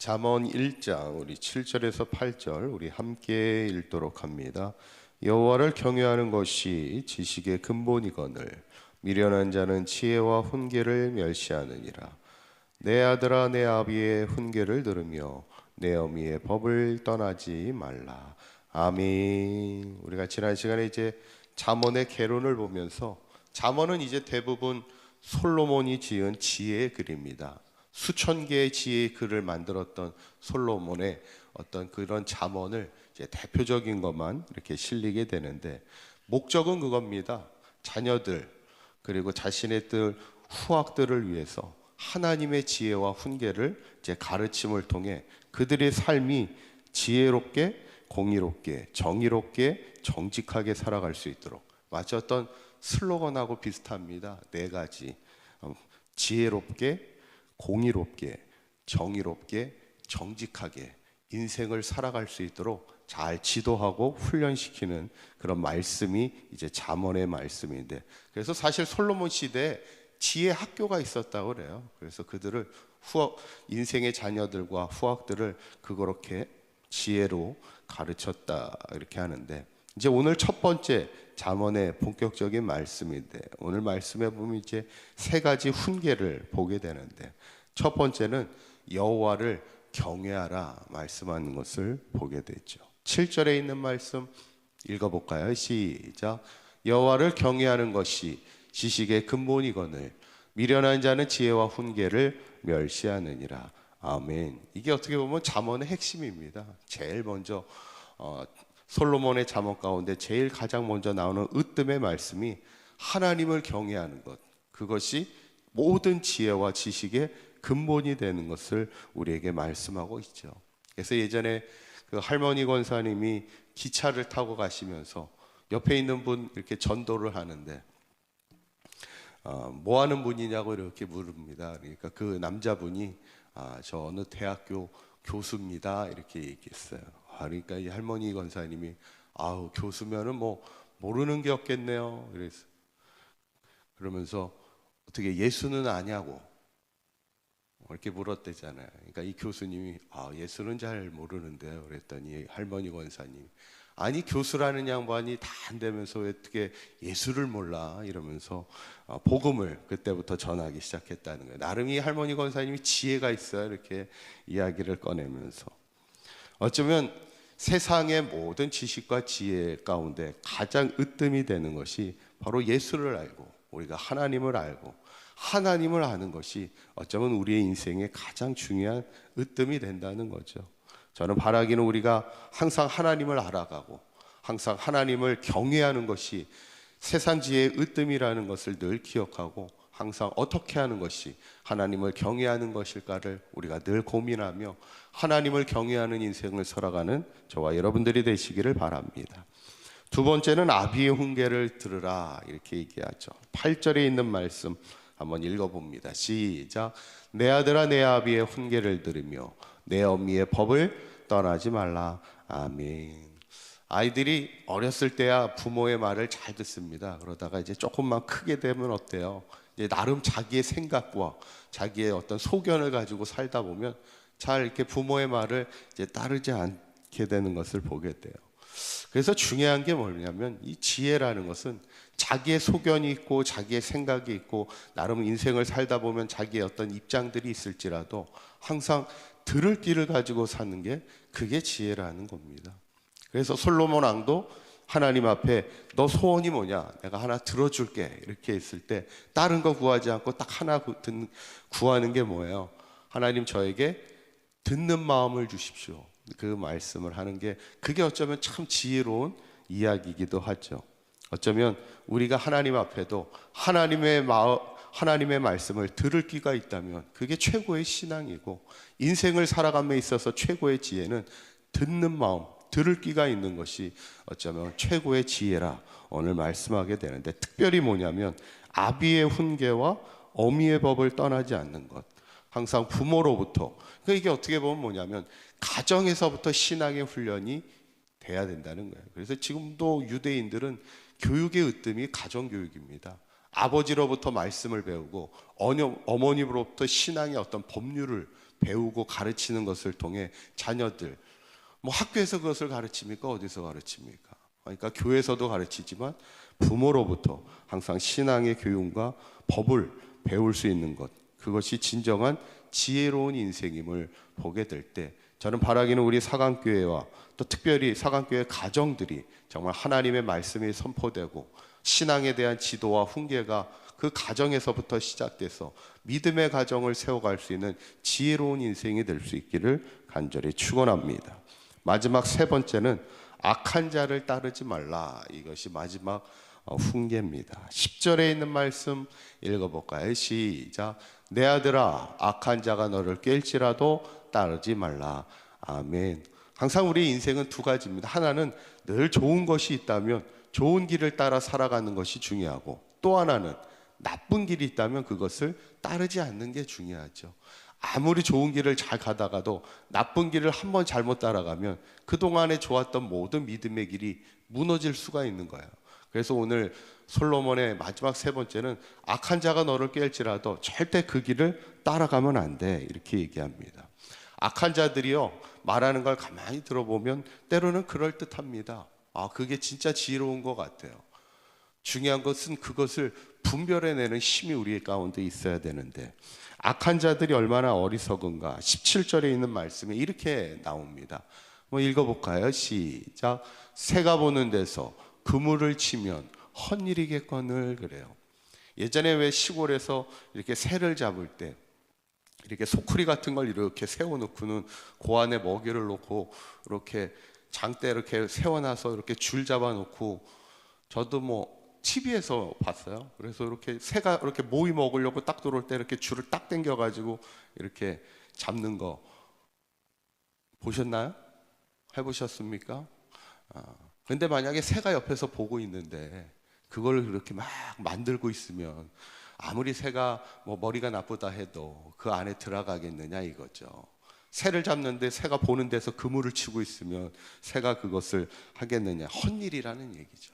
잠언 1장 우리 7절에서 8절 우리 함께 읽도록 합니다. 여호와를 경외하는 것이 지식의 근본이거늘 미련한 자는 지혜와 훈계를 멸시하느니라. 내 아들아 내 아비의 훈계를 들으며 내 어미의 법을 떠나지 말라. 아멘. 우리가 지난 시간에 이제 잠언의 개론을 보면서 잠언은 이제 대부분 솔로몬이 지은 지혜의 글입니다. 수천 개의 지혜의 글을 만들었던 솔로몬의 어떤 그런 잠언을 이제 대표적인 것만 이렇게 실리게 되는데, 목적은 그겁니다. 자녀들 그리고 자신의 후학들을 위해서 하나님의 지혜와 훈계를 이제 가르침을 통해 그들의 삶이 지혜롭게, 공의롭게, 정의롭게, 정직하게 살아갈 수 있도록, 마치 어떤 슬로건하고 비슷합니다. 네 가지. 지혜롭게, 공의롭게, 정의롭게, 정직하게 인생을 살아갈 수 있도록 잘 지도하고 훈련시키는 그런 말씀이 이제 잠언의 말씀인데, 그래서 사실 솔로몬 시대에 지혜 학교가 있었다고 그래요. 그래서 그들을 인생의 자녀들과 후학들을 그렇게 지혜로 가르쳤다 이렇게 하는데, 이제 오늘 첫 번째 잠언의 본격적인 말씀인데, 오늘 말씀에 보면 이제 세 가지 훈계를 보게 되는데, 첫 번째는 여호와를 경외하라 말씀하는 것을 보게 되죠. 7절에 있는 말씀 읽어볼까요? 시작. 여호와를 경외하는 것이 지식의 근본이거늘 미련한 자는 지혜와 훈계를 멸시하느니라. 아멘. 이게 어떻게 보면 잠언의 핵심입니다. 제일 먼저 솔로몬의 잠언 가운데 제일 가장 먼저 나오는 으뜸의 말씀이 하나님을 경외하는 것, 그것이 모든 지혜와 지식의 근본이 되는 것을 우리에게 말씀하고 있죠. 그래서 예전에 그 할머니 권사님이 기차를 타고 가시면서 옆에 있는 분 이렇게 전도를 하는데 뭐 하는 분이냐고 이렇게 물습니다. 그러니까 그 남자분이 저 어느 대학교 교수입니다 이렇게 얘기했어요. 그러니까 이 할머니 권사님이 아우 교수면은 뭐 모르는 게 없겠네요. 그러면서 어떻게 예수는 아냐고 이렇게 물었대잖아요. 그러니까 이 교수님이 예수는 잘 모르는데요. 그랬더니 할머니 권사님, 아니 교수라는 양반이 다 안 되면서 왜 어떻게 예수를 몰라 이러면서 복음을 그때부터 전하기 시작했다는 거예요. 나름 이 할머니 권사님이 지혜가 있어요. 이렇게 이야기를 꺼내면서 어쩌면 세상의 모든 지식과 지혜 가운데 가장 으뜸이 되는 것이 바로 예수를 알고 우리가 하나님을 알고 하나님을 아는 것이 어쩌면 우리의 인생의 가장 중요한 으뜸이 된다는 거죠. 저는 바라기는 우리가 항상 하나님을 알아가고 항상 하나님을 경외하는 것이 세상 지혜의 으뜸이라는 것을 늘 기억하고 항상 어떻게 하는 것이 하나님을 경외하는 것일까를 우리가 늘 고민하며 하나님을 경외하는 인생을 살아가는 저와 여러분들이 되시기를 바랍니다. 두 번째는 아비의 훈계를 들으라 이렇게 얘기하죠. 8절에 있는 말씀 한번 읽어봅니다. 시작. 내 아들아 내 아비의 훈계를 들으며 내 어미의 법을 떠나지 말라. 아멘. 아이들이 어렸을 때야 부모의 말을 잘 듣습니다. 그러다가 이제 조금만 크게 되면 어때요? 이제 나름 자기의 생각과 자기의 어떤 소견을 가지고 살다 보면 잘 이렇게 부모의 말을 이제 따르지 않게 되는 것을 보게 돼요. 그래서 중요한 게 뭐냐면 이 지혜라는 것은 자기의 소견이 있고 자기의 생각이 있고 나름 인생을 살다 보면 자기의 어떤 입장들이 있을지라도 항상 들을 길을 가지고 사는 게 그게 지혜라는 겁니다. 그래서 솔로몬 왕도 하나님 앞에 너 소원이 뭐냐? 내가 하나 들어줄게 이렇게 했을 때 다른 거 구하지 않고 딱 하나 구하는 게 뭐예요? 하나님 저에게 듣는 마음을 주십시오. 그 말씀을 하는 게 그게 어쩌면 참 지혜로운 이야기이기도 하죠. 어쩌면 우리가 하나님 앞에도 하나님의 말씀을 들을 귀가 있다면 그게 최고의 신앙이고, 인생을 살아감에 있어서 최고의 지혜는 듣는 마음, 들을 귀가 있는 것이 어쩌면 최고의 지혜라 오늘 말씀하게 되는데, 특별히 뭐냐면 아비의 훈계와 어미의 법을 떠나지 않는 것. 항상 부모로부터, 그러니까 이게 어떻게 보면 뭐냐면 가정에서부터 신앙의 훈련이 돼야 된다는 거예요. 그래서 지금도 유대인들은 교육의 으뜸이 가정교육입니다. 아버지로부터 말씀을 배우고 어머니로부터 신앙의 어떤 법률을 배우고 가르치는 것을 통해 자녀들, 뭐 학교에서 그것을 가르칩니까? 어디서 가르칩니까? 그러니까 교회에서도 가르치지만 부모로부터 항상 신앙의 교훈과 법을 배울 수 있는 것, 그것이 진정한 지혜로운 인생임을 보게 될 때, 저는 바라기는 우리 사강교회와 또 특별히 사강교회 가정들이 정말 하나님의 말씀이 선포되고 신앙에 대한 지도와 훈계가 그 가정에서부터 시작돼서 믿음의 가정을 세워갈 수 있는 지혜로운 인생이 될 수 있기를 간절히 축원합니다. 마지막 세 번째는 악한 자를 따르지 말라. 이것이 마지막 훈계입니다. 10절에 있는 말씀 읽어볼까요? 시작. 내 아들아, 악한 자가 너를 깰지라도 따르지 말라. 아멘. 항상 우리 인생은 두 가지입니다. 하나는 늘 좋은 것이 있다면 좋은 길을 따라 살아가는 것이 중요하고, 또 하나는 나쁜 길이 있다면 그것을 따르지 않는 게 중요하죠. 아무리 좋은 길을 잘 가다가도 나쁜 길을 한번 잘못 따라가면 그동안에 좋았던 모든 믿음의 길이 무너질 수가 있는 거예요. 그래서 오늘 솔로몬의 마지막 세 번째는 악한 자가 너를 깰지라도 절대 그 길을 따라가면 안 돼, 이렇게 얘기합니다. 악한 자들이요, 말하는 걸 가만히 들어보면 때로는 그럴듯합니다. 그게 진짜 지혜로운 것 같아요. 중요한 것은 그것을 분별해내는 힘이 우리 가운데 있어야 되는데, 악한 자들이 얼마나 어리석은가. 17절에 있는 말씀에 이렇게 나옵니다. 읽어볼까요? 시작. 새가 보는 데서 그물을 치면 헛일이겠거늘. 그래요. 예전에 왜 시골에서 이렇게 새를 잡을 때 이렇게 소쿠리 같은 걸 이렇게 세워놓고는 그 안에 먹이를 놓고 이렇게 장대 이렇게 세워놔서 이렇게 줄 잡아놓고, 저도 뭐 TV에서 봤어요. 그래서 이렇게 새가 이렇게 모이 먹으려고 딱 들어올 때 이렇게 줄을 딱 당겨가지고 이렇게 잡는 거 보셨나요? 해보셨습니까? 근데 만약에 새가 옆에서 보고 있는데 그걸 그렇게 막 만들고 있으면 아무리 새가 뭐 머리가 나쁘다 해도 그 안에 들어가겠느냐 이거죠. 새를 잡는데 새가 보는 데서 그물을 치고 있으면 새가 그것을 하겠느냐. 헛일이라는 얘기죠.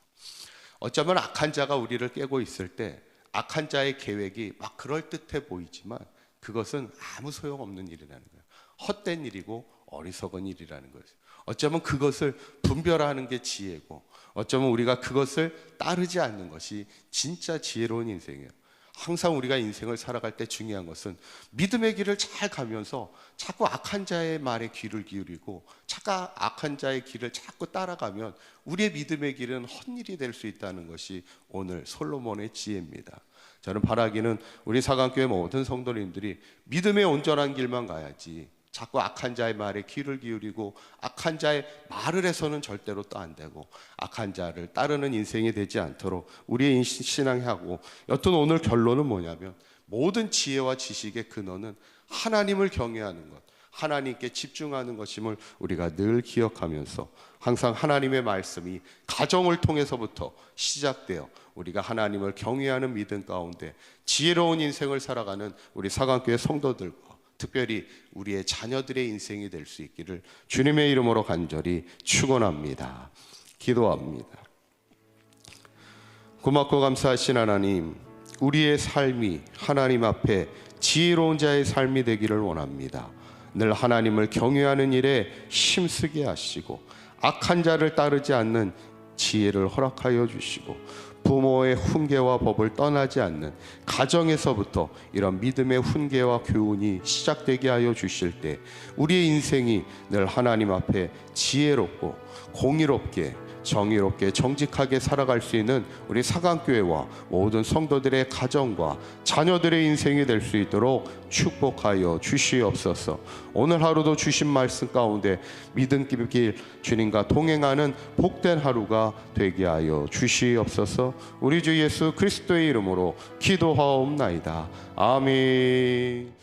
어쩌면 악한 자가 우리를 깨고 있을 때 악한 자의 계획이 막 그럴듯해 보이지만 그것은 아무 소용없는 일이라는 거예요. 헛된 일이고 어리석은 일이라는 거죠. 어쩌면 그것을 분별하는 게 지혜고, 어쩌면 우리가 그것을 따르지 않는 것이 진짜 지혜로운 인생이에요. 항상 우리가 인생을 살아갈 때 중요한 것은 믿음의 길을 잘 가면서 자꾸 악한 자의 말에 귀를 기울이고 자꾸 악한 자의 길을 자꾸 따라가면 우리의 믿음의 길은 헛일이 될 수 있다는 것이 오늘 솔로몬의 지혜입니다. 저는 바라기는 우리 사강교회 모든 성도님들이 믿음의 온전한 길만 가야지 자꾸 악한 자의 말에 귀를 기울이고 악한 자의 말을 해서는 절대로 또 안 되고 악한 자를 따르는 인생이 되지 않도록 우리의 신앙하고, 여튼 오늘 결론은 뭐냐면 모든 지혜와 지식의 근원은 하나님을 경외하는 것, 하나님께 집중하는 것임을 우리가 늘 기억하면서 항상 하나님의 말씀이 가정을 통해서부터 시작되어 우리가 하나님을 경외하는 믿음 가운데 지혜로운 인생을 살아가는 우리 사강교회 성도들과 특별히 우리의 자녀들의 인생이 될 수 있기를 주님의 이름으로 간절히 축원합니다. 기도합니다. 고맙고 감사하신 하나님, 우리의 삶이 하나님 앞에 지혜로운 자의 삶이 되기를 원합니다. 늘 하나님을 경외하는 일에 힘쓰게 하시고 악한 자를 따르지 않는 지혜를 허락하여 주시고, 부모의 훈계와 법을 떠나지 않는 가정에서부터 이런 믿음의 훈계와 교훈이 시작되게 하여 주실 때 우리의 인생이 늘 하나님 앞에 지혜롭고 공의롭게 정의롭게 정직하게 살아갈 수 있는 우리 사강교회와 모든 성도들의 가정과 자녀들의 인생이 될 수 있도록 축복하여 주시옵소서. 오늘 하루도 주신 말씀 가운데 믿음 길 주님과 동행하는 복된 하루가 되게 하여 주시옵소서. 우리 주 예수 그리스도의 이름으로 기도하옵나이다. 아멘.